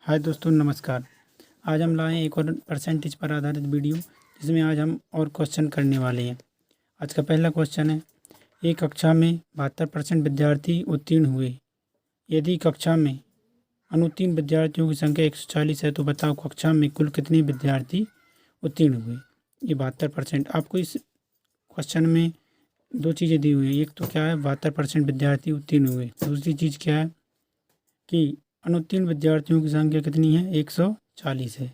हाय दोस्तों, नमस्कार। आज हम लाए एक और परसेंटेज पर आधारित वीडियो, जिसमें आज हम और क्वेश्चन करने वाले हैं। आज का पहला क्वेश्चन है, एक कक्षा में 72% विद्यार्थी उत्तीर्ण हुए। यदि कक्षा में अनुत्तीर्ण विद्यार्थियों की संख्या 140 है तो बताओ कक्षा में कुल कितने विद्यार्थी उत्तीर्ण हुए। ये 72%। आपको इस क्वेश्चन में दो चीज़ें दी हुई हैं। एक तो क्या है, 72% विद्यार्थी उत्तीर्ण हुए। दूसरी चीज़ क्या है कि अनुत्तीर्ण विद्यार्थियों की संख्या कितनी है, 140 है।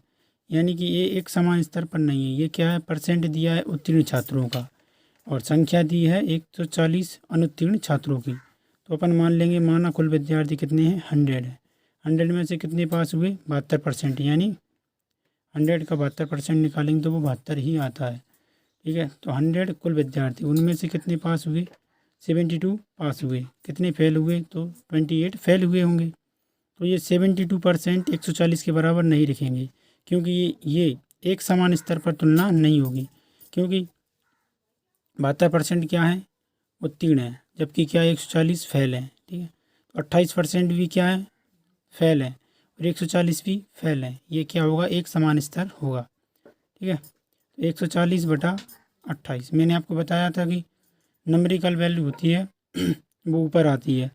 यानी कि ये एक समान स्तर पर नहीं है। ये क्या है, परसेंट दिया है उत्तीर्ण छात्रों का और संख्या दी है 140 अनुत्तीर्ण छात्रों की। तो अपन मान लेंगे, माना कुल विद्यार्थी कितने हैं, 100 है। 100 में से कितने पास हुए, 72%। यानी 100 का 72% निकालेंगे तो वो 72 ही आता है। ठीक है, तो 100 कुल विद्यार्थी, उनमें से कितने पास हुए, 72 पास हुए। कितने फेल हुए, तो 28 फेल हुए होंगे। तो ये 72% 140 के बराबर नहीं रखेंगे, क्योंकि ये एक समान स्तर पर तुलना नहीं होगी। क्योंकि 72% क्या है, उत्तीर्ण है, जबकि क्या 140 फेल है। ठीक है, तो 28% भी क्या है, फेल है, और 140 भी फेल है। ये क्या होगा, एक समान स्तर होगा। ठीक है, तो 140/28 मैंने आपको बताया था कि नंबरिकल वैल्यू होती है वो ऊपर आती है,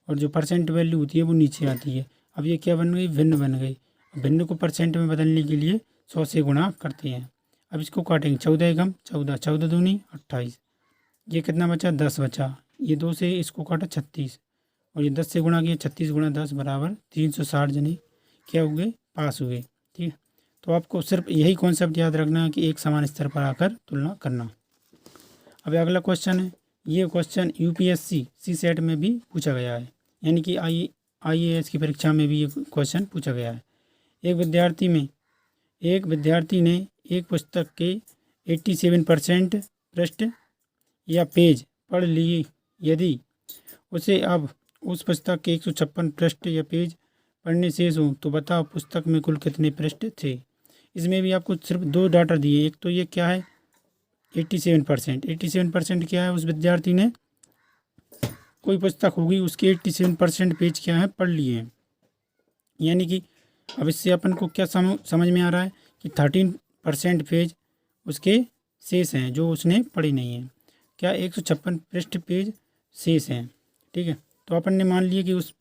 और जो परसेंट वैल्यू होती है वो नीचे आती है। अब ये क्या बन गई, भिन्न बन गई। भिन्न को परसेंट में बदलने के लिए 100 से गुणा करते हैं। अब इसको काटेंगे, 14 एकम 14, 14 दूनी 28। ये कितना बचा, 10 बचा। ये 2 से इसको काटा 36, और ये 10 से गुणा किया, 36 गुणा 10 बराबर 360 जने क्या हुए, पास हुए। ठीक है, तो आपको सिर्फ यही कॉन्सेप्ट याद रखना है कि एक समान स्तर पर आकर तुलना करना। अब अगला क्वेश्चन है, ये क्वेश्चन यूपीएससी सीसेट में भी पूछा गया है, यानी कि आईएएस की परीक्षा में भी ये क्वेश्चन पूछा गया है। एक विद्यार्थी ने एक पुस्तक के 87% पृष्ठ या पेज पढ़ लिए। यदि उसे अब उस पुस्तक के 156 पृष्ठ या पेज पढ़ने शेष हो तो बताओ पुस्तक में कुल कितने पृष्ठ थे। इसमें भी आपको सिर्फ दो डाटा दिए। एक तो ये क्या है, 87% क्या है, उस विद्यार्थी ने कोई पुस्तक होगी उसके 87% पेज क्या है, पढ़ लिए हैं। यानी कि अब इससे अपन को क्या समझ में आ रहा है कि 13% पेज उसके शेष हैं जो उसने पढ़ी नहीं है। क्या 156 पृष्ठ पेज शेष हैं। ठीक है, तो अपन ने मान लिया कि उस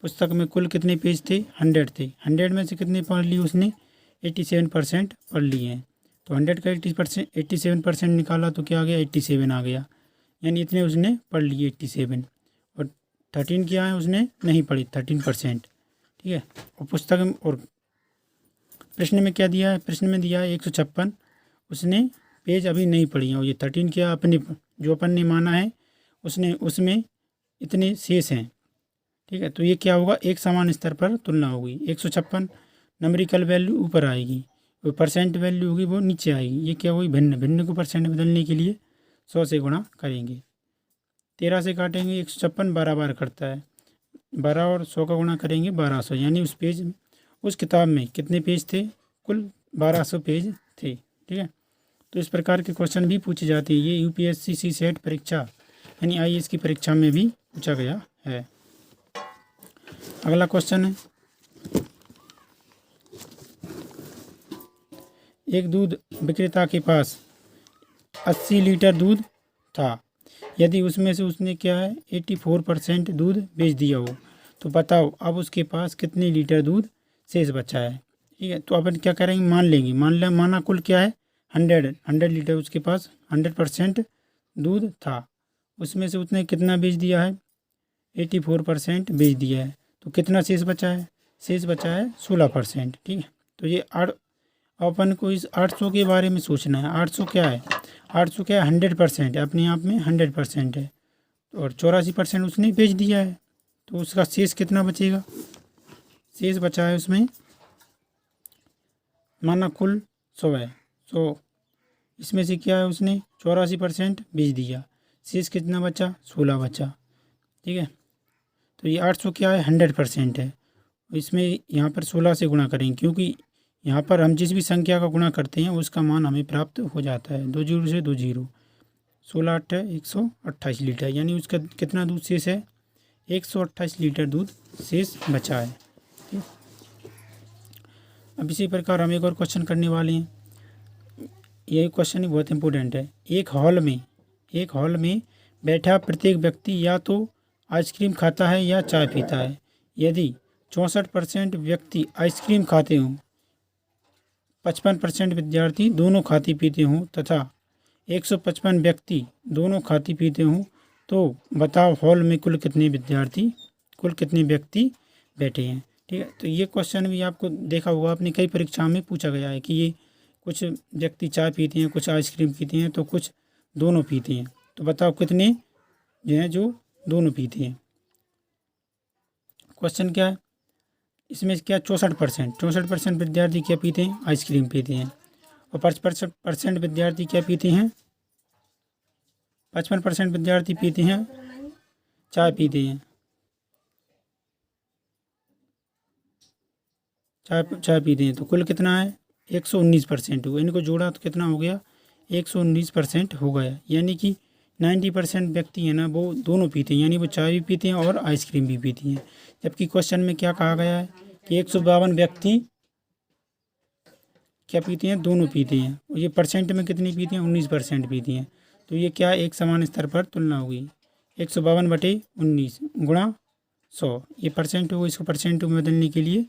पुस्तक में कुल कितने पेज थे, 100 थे। 100 में से कितने पढ़ लिए उसने, 87% पढ़ लिए हैं। तो 100 का 87% निकाला तो क्या आ गया, 87 आ गया। यानी इतने उसने पढ़ लिए 87, और 13 क्या है, उसने नहीं पढ़ी, 13%। ठीक है, और पुस्तक में और प्रश्न में क्या दिया है, प्रश्न में दिया है 156, उसने पेज अभी नहीं पढ़ी है। और ये 13 क्या, अपने जो अपन ने माना है उसने, उसमें इतने शेष हैं। ठीक है, तो ये क्या होगा, एक समान स्तर पर तुलना होगी। 156 नंबरिकल वैल्यू ऊपर आएगी, वो परसेंट वैल्यू होगी वो नीचे आएगी। ये क्या होगी, भिन्न को परसेंट बदलने के लिए 100 से गुणा करेंगे। 13 से काटेंगे, 156 12 बार करता है, 12 और 100 का गुणा करेंगे 1200। यानी उस किताब में कितने पेज थे, कुल 1200 पेज थे। ठीक है, तो इस प्रकार के क्वेश्चन भी पूछे जाते हैं। ये यूपीएससी सीसेट परीक्षा यानी आईएएस की परीक्षा में भी पूछा गया है। अगला क्वेश्चन है, एक दूध विक्रेता के पास 80 लीटर दूध था। यदि उसमें से उसने क्या है, 84% दूध बेच दिया हो तो बताओ अब उसके पास कितने लीटर दूध शेष बचा है। ठीक है, तो अपन क्या करेंगे, मान लेंगे, माना कुल क्या है, 100 लीटर उसके पास 100% दूध था। उसमें से उसने कितना बेच दिया है, 84% बेच दिया है। तो कितना शेष बचा है, शेष बचा है 16%। ठीक है, तो ये अपन को इस 800 के बारे में सोचना है। 800 क्या है, 800 क्या है, 100% है, अपने आप में 100% है, और 84% उसने बेच दिया है। तो उसका शेष कितना बचेगा, शेष बचा है उसमें, माना कुल 100 है, 100 इसमें से क्या है, उसने 84% बेच दिया, शेष कितना बचा, 16 बचा। ठीक है, तो ये 800 क्या है, 100% है। इसमें यहाँ पर 16 से गुणा करेंगे, क्योंकि यहाँ पर हम जिस भी संख्या का गुणा करते हैं उसका मान हमें प्राप्त हो जाता है। 2 जीरो से 2 जीरो, 16 8 है 128 लीटर। यानी उसका कितना दूध शेष है, 128 लीटर दूध शेष बचा है। ठीक, अब इसी प्रकार हम एक और क्वेश्चन करने वाले हैं। यही क्वेश्चन ही बहुत इंपॉर्टेंट है। एक हॉल में बैठा प्रत्येक व्यक्ति या तो आइसक्रीम खाता है या चाय पीता है। यदि 64% व्यक्ति आइसक्रीम खाते हों, 55% विद्यार्थी दोनों खाते पीते हों तथा 155 व्यक्ति दोनों खाते पीते हों, तो बताओ हॉल में कुल कितने व्यक्ति बैठे हैं। ठीक है, तो ये क्वेश्चन भी आपको देखा होगा, आपने कई परीक्षाओं में पूछा गया है कि ये कुछ व्यक्ति चाय पीते हैं, कुछ आइसक्रीम पीते हैं, तो कुछ दोनों पीते हैं। तो बताओ कितने जो हैं जो दोनों पीते हैं। क्वेश्चन क्या है इसमें, क्या 64% विद्यार्थी क्या पीते हैं, आइसक्रीम पीते हैं। और 55% विद्यार्थी क्या पीते हैं, 55% विद्यार्थी पीते हैं चाय पीते हैं, चाय पीते हैं। तो कुल कितना है, 119% हुआ। इनको जोड़ा तो कितना हो गया, 119% हो गया। यानी कि 90% व्यक्ति है ना वो दोनों पीते हैं, यानी वो चाय भी पीते हैं और आइसक्रीम भी पीती हैं। जबकि क्वेश्चन में क्या कहा गया है कि 152 व्यक्ति क्या पीते हैं, दोनों पीते हैं। और ये परसेंट में कितनी पीती हैं, 19% पीती हैं। तो ये क्या एक समान स्तर पर तुलना होगी, 152/19 गुणा 100, ये परसेंट होगा। इसको परसेंट में बदलने के लिए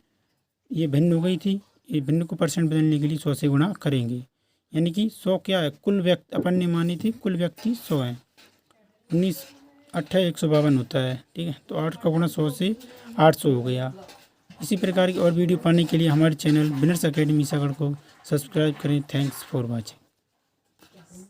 ये भिन्न हो गई थी, ये भिन्न को परसेंट बदलने के लिए 100 से गुणा करेंगे। यानी कि 100 क्या है, कुल व्यक्ति अपन ने मानी थी, कुल व्यक्ति 100 हैं। 19 8 152 होता है। ठीक है, तो 8 का गुणा 100 से 800 हो गया। इसी प्रकार की और वीडियो पाने के लिए हमारे चैनल विनर्स एकेडमी सागर को सब्सक्राइब करें। Thanks for watching.